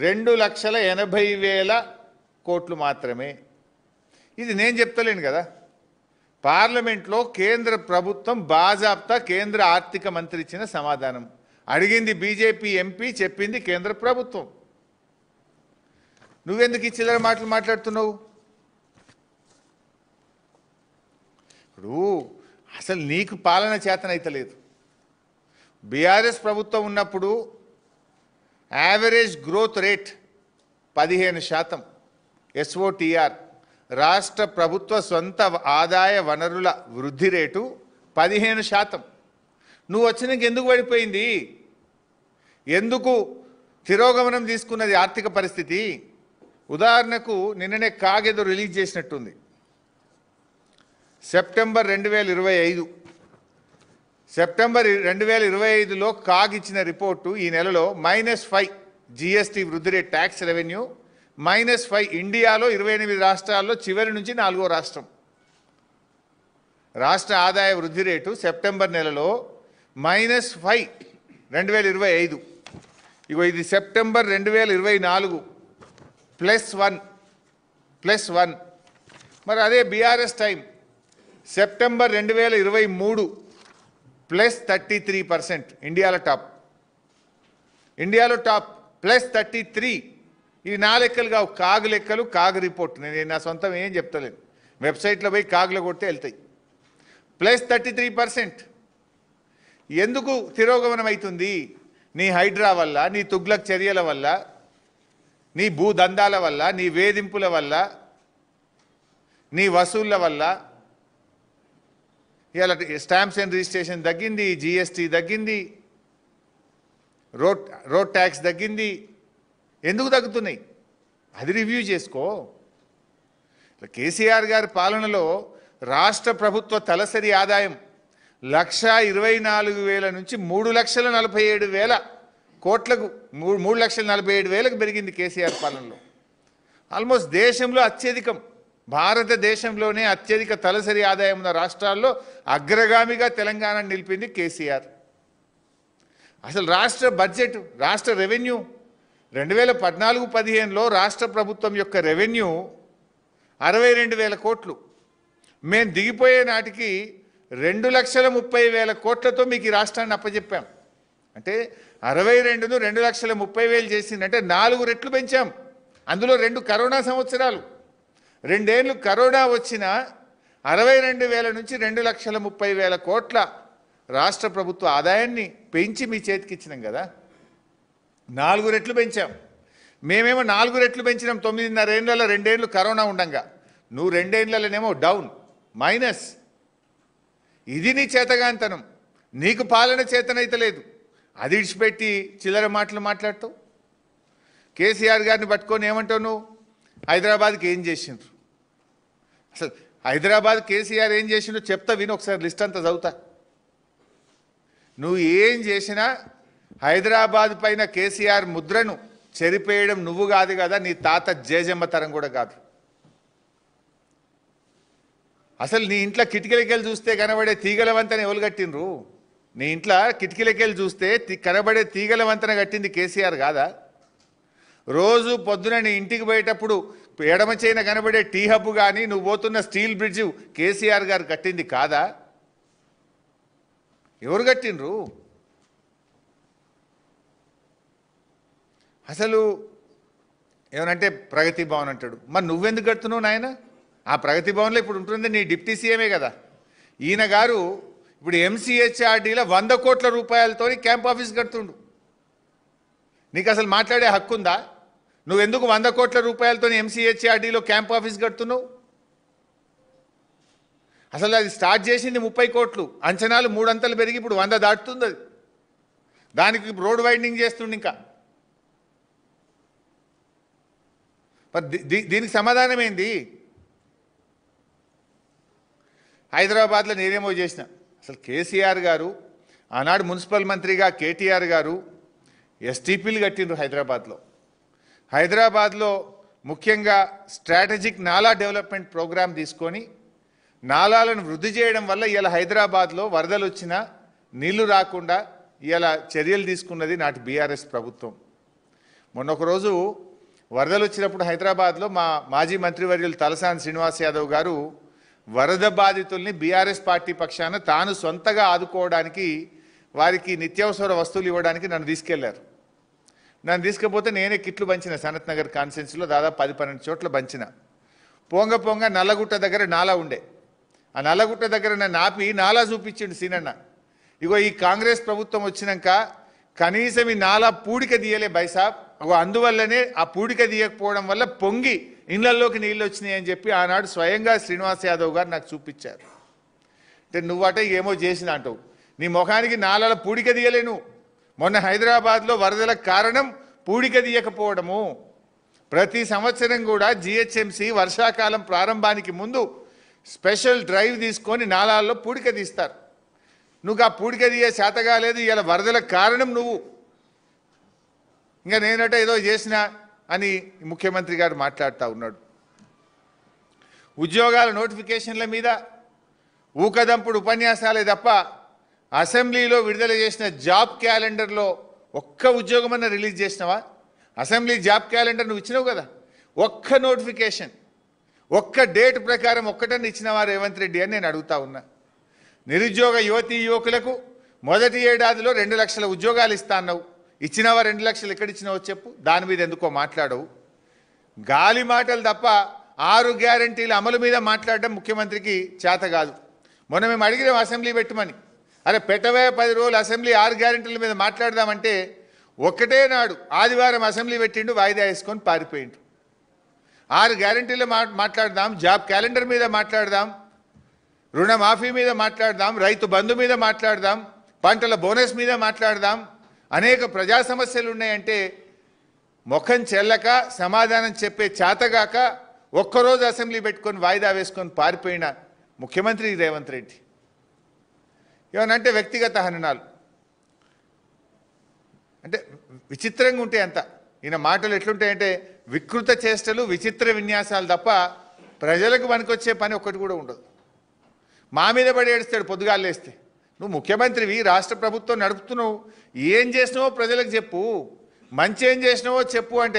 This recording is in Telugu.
2,80,000 కోట్లు మాత్రమే. ఇది నేను చెప్తలేను కదా, పార్లమెంట్లో కేంద్ర ప్రభుత్వం బాజాబ్తా కేంద్ర ఆర్థిక మంత్రి ఇచ్చిన సమాధానం. అడిగింది బీజేపీ ఎంపీ, చెప్పింది కేంద్ర ప్రభుత్వం. నువ్వెందుకు ఈ చిల్లర మాటలు మాట్లాడుతున్నావు? ఇప్పుడు అసలు నీకు పాలన చేతనైతలేదు. బీఆర్ఎస్ ప్రభుత్వం ఉన్నప్పుడు యావరేజ్ గ్రోత్ రేట్ 15%, SOTR రాష్ట్ర ప్రభుత్వ సొంత ఆదాయ వనరుల వృద్ధి రేటు 15%. నువ్వు వచ్చినాక ఎందుకు పడిపోయింది? ఎందుకు తిరోగమనం తీసుకున్నది ఆర్థిక పరిస్థితి? ఉదాహరణకు నిన్ననే కాగేదో రిలీజ్ చేసినట్టుంది. సెప్టెంబర్ 2025లో కాగ్ ఇచ్చిన రిపోర్టు ఈ నెలలో -5 GST వృద్ధి రేట్, ట్యాక్స్ రెవెన్యూ -5. ఇండియాలో 28 రాష్ట్రాల్లో చివరి నుంచి 4వ రాష్ట్రం. రాష్ట్ర ఆదాయ వృద్ధి రేటు సెప్టెంబర్ నెలలో -5 2025. ఇగో ఇది సెప్టెంబర్ 2024 +1. మరి అదే బీఆర్ఎస్ టైం సెప్టెంబర్ 2023 +33%. ఇండియాలో టాప్ +33. ఇవి నా లెక్కలు కావు, కాగు లెక్కలు, కాగు రిపోర్ట్. నేను నా సొంతం ఏం చెప్తలేను. వెబ్సైట్లో పోయి కాగులో కొడితే వెళ్తాయి. +33%. ఎందుకు తిరోగమనం అవుతుంది? నీ హైడ్రా వల్ల, నీ తుగ్లక్ చర్యల వల్ల, నీ భూదందాల వల్ల, నీ వేధింపుల వల్ల, నీ వసూళ్ల వల్ల. ఇలా స్టాంప్స్ అండ్ రిజిస్ట్రేషన్ తగ్గింది, GST తగ్గింది, రోడ్ ట్యాక్స్ తగ్గింది. ఎందుకు తగ్గుతున్నాయి? అది రివ్యూ చేసుకో. కేసీఆర్ గారి పాలనలో రాష్ట్ర ప్రభుత్వ తలసరి ఆదాయం 1,24,000 నుంచి 3,47,000 కోట్లకు 3,47,000కు పెరిగింది కేసీఆర్ పాలనలో. ఆల్మోస్ట్ దేశంలో అత్యధికం, భారతదేశంలోనే అత్యధిక తలసరి ఆదాయం ఉన్న రాష్ట్రాల్లో అగ్రగామిగా తెలంగాణ నిలిపింది కేసీఆర్. అసలు రాష్ట్ర బడ్జెట్, రాష్ట్ర రెవెన్యూ 2014-15లో రాష్ట్ర ప్రభుత్వం యొక్క రెవెన్యూ 62,000 కోట్లు. మేము దిగిపోయే నాటికి 2,30,000 కోట్లతో మీకు ఈ రాష్ట్రాన్ని అప్పచెప్పాం. అంటే 62ను 2,30,000 చేసిందంటే 4 రెట్లు పెంచాం. అందులో 2 కరోనా సంవత్సరాలు. 2 ఏళ్ళు కరోనా వచ్చిన 62,000 నుంచి 2,30,000 కోట్ల రాష్ట్ర ప్రభుత్వ ఆదాయాన్ని పెంచి మీ చేతికి ఇచ్చినాం కదా. 4 రెట్లు పెంచాం. మేమేమో 4 రెట్లు పెంచినాం 9.5 ఏళ్ళలో. 2 ఏళ్ళు కరోనా ఉండంగా. నువ్వు 2 ఏళ్ళలోనేమో డౌన్, మైనస్. ఇది నీ చేతగాంతనం. నీకు పాలన చేతనైతలేదు. అది ఇడిచిపెట్టి చిల్లర మాటలు మాట్లాడతావు. కేసీఆర్ గారిని పట్టుకొని ఏమంటావు నువ్వు? హైదరాబాద్కి ఏం చేసిండ్రు? అసలు హైదరాబాద్ కేసీఆర్ ఏం చేసిండ్రు చెప్తా విను ఒకసారి. లిస్ట్ అంతా చదువుతా. నువ్వు ఏం చేసినా హైదరాబాద్ పైన కేసీఆర్ ముద్రను చెరిపేయడం నువ్వు కాదు కదా, నీ తాత జేజమ్మ తరం కూడా కాదు. అసలు నీ ఇంట్లో కిటికీలకెళ్ళి చూస్తే కనబడే తీగల వంతెన ఎవరు కట్టిండ్రు? నీ ఇంట్లో కిటికీలకెళ్ళి చూస్తే కనబడే తీగల వంతెన కట్టింది కేసీఆర్ కాదా? రోజు పొద్దున నీ ఇంటికి పోయేటప్పుడు ఎడమ చేయిన కనబడే టీ హబ్ కానీ, నువ్వు పోతున్న స్టీల్ బ్రిడ్జ్ కేసీఆర్ గారు కట్టింది కాదా? ఎవరు కట్టిండ్రు? అసలు ఏమనంటే ప్రగతి భవన్ అంటాడు. మరి నువ్వెందుకు కడుతున్నావు నాయన? ఆ ప్రగతి భవన్లో ఇప్పుడు ఉంటుంది నీ డిప్టీ సీఎమే కదా. ఈయన గారు ఇప్పుడు MCHRDలో 100 కోట్ల రూపాయలతో క్యాంప్ ఆఫీస్ కడుతుండు. నీకు అసలు మాట్లాడే హక్కు ఉందా? నువ్వెందుకు 100 కోట్ల రూపాయలతో MCHRDలో క్యాంప్ ఆఫీస్ కడుతున్నావు? అసలు అది స్టార్ట్ చేసింది 30 కోట్లు. అంచనాలు 3 అంతలు పెరిగి ఇప్పుడు 100 దాటుతుంది. అది దానికి రోడ్ వైండింగ్ చేస్తుండే. ఇంకా దీనికి సమాధానం ఏంది? హైదరాబాద్లో నేనేమో చేసిన. అసలు కేసీఆర్ గారు ఆనాడు మున్సిపల్ మంత్రిగా KTR గారు STPలు కట్టిండ్రు హైదరాబాద్లో. హైదరాబాద్లో ముఖ్యంగా స్ట్రాటజిక్ నాలా డెవలప్మెంట్ ప్రోగ్రామ్ తీసుకొని నాలాలను వృద్ధి చేయడం వల్ల ఇలా హైదరాబాద్లో వరదలు వచ్చినా నీళ్లు రాకుండా ఇలా చర్యలు తీసుకున్నది నాటి బీఆర్ఎస్ ప్రభుత్వం. మొన్న ఒక రోజు వరదలు వచ్చినప్పుడు హైదరాబాద్లో మా మాజీ మంత్రివర్యులు తలసాని శ్రీనివాస్ యాదవ్ గారు వరద బాధితుల్ని బీఆర్ఎస్ పార్టీ పక్షాన తాను సొంతగా ఆదుకోవడానికి వారికి నిత్యావసర వస్తువులు ఇవ్వడానికి నన్ను తీసుకెళ్లారు. నన్ను తీసుకపోతే నేనే కిట్లు పంచిన సనత్ నగర్ కాన్స్టిట్యున్సీలో దాదాపు 10-12 చోట్ల పంచిన. పొంగ నల్లగుట్ట దగ్గర నాలా ఉండే. ఆ నల్లగుట్ట దగ్గర నన్ను ఆపి నాలా చూపించిండు సీనన్న. ఇగో ఈ కాంగ్రెస్ ప్రభుత్వం వచ్చినాక కనీసం ఈ నాలా పూడిక తీయలే బైసాబ్, అందువల్లనే ఆ పూడిక తీయకపోవడం వల్ల పొంగి ఇళ్లలోకి నీళ్ళు వచ్చినాయి అని చెప్పి ఆనాడు స్వయంగా శ్రీనివాస్ యాదవ్ గారు నాకు చూపించారు. అంటే నువ్వట ఏమో చేసిన అంటావు, నీ ముఖానికి నాలాల పూడిక తీయలేను. మొన్న హైదరాబాద్లో వరదలకు కారణం పూడిక తీయకపోవడము. ప్రతి సంవత్సరం కూడా జిహెచ్ఎంసీ వర్షాకాలం ప్రారంభానికి ముందు స్పెషల్ డ్రైవ్ తీసుకొని నాలాల్లో పూడిక తీస్తారు. నువ్వు ఆ పూడిక తీయ శాత కాలేదు, ఇలా వరదలకు కారణం నువ్వు. ఇంకా నేనట ఏదో చేసినా అని ముఖ్యమంత్రి గారు మాట్లాడుతూ ఉన్నాడు. ఉద్యోగాల నోటిఫికేషన్ల మీద ఊకదంపుడు ఉపన్యాసాలే తప్ప అసెంబ్లీలో విడుదల చేసిన జాబ్ క్యాలెండర్లో ఒక్క ఉద్యోగమన్నా రిలీజ్ చేసినావా? అసెంబ్లీ జాబ్ క్యాలెండర్ నువ్వు ఇచ్చినావు కదా, ఒక్క నోటిఫికేషన్ ఒక్క డేట్ ప్రకారం ఒక్కటన్నా ఇచ్చినవా రేవంత్ రెడ్డి అని నేను అడుగుతా ఉన్నా. నిరుద్యోగ యువతీ యువకులకు మొదటి ఏడాదిలో 2 లక్షల ఉద్యోగాలు ఇస్తా అన్నావు. ఇచ్చినవా? 2 లక్షలు ఎక్కడిచ్చినావో చెప్పు. దాని మీద ఎందుకో మాట్లాడవు. గాలి మాటలు తప్ప 6 గ్యారంటీల అమలు మీద మాట్లాడడం ముఖ్యమంత్రికి చేత కాదు. మొన్న మేము అడిగినాం అసెంబ్లీ పెట్టమని. అరే పెట్టవే 10 రోజులు అసెంబ్లీ 6 గ్యారంటీల మీద మాట్లాడదామంటే ఒక్కటే నాడు ఆదివారం అసెంబ్లీ పెట్టిండు, వాయిదా వేసుకొని పారిపోయిండు. 6 గ్యారంటీలు మాట్లాడదాం, జాబ్ క్యాలెండర్ మీద మాట్లాడదాం, రుణమాఫీ మీద మాట్లాడదాం, రైతు బంధు మీద మాట్లాడదాం, పంటల బోనస్ మీద మాట్లాడదాం, అనేక ప్రజా సమస్యలు ఉన్నాయంటే ముఖం చెల్లక సమాధానం చెప్పే చేతగాక ఒక్కరోజు అసెంబ్లీ పెట్టుకొని వాయిదా వేసుకొని పారిపోయిన ముఖ్యమంత్రి రేవంత్ రెడ్డి. ఏమనంటే వ్యక్తిగత హననాలు అంటే విచిత్రంగా ఉంటాయి. అంత ఈయన మాటలు ఎట్లుంటాయంటే వికృత చేష్టలు, విచిత్ర విన్యాసాలు తప్ప ప్రజలకు పనికొచ్చే పని ఒక్కటి కూడా ఉండదు. మా మీద పడి ఏడుస్తాడు పొద్దుగాలు లేస్తే. నువ్వు ముఖ్యమంత్రివి, రాష్ట్ర ప్రభుత్వం నడుపుతున్నావు, ఏం చేసినావో ప్రజలకు చెప్పు, మంచి ఏం చేసినావో చెప్పు అంటే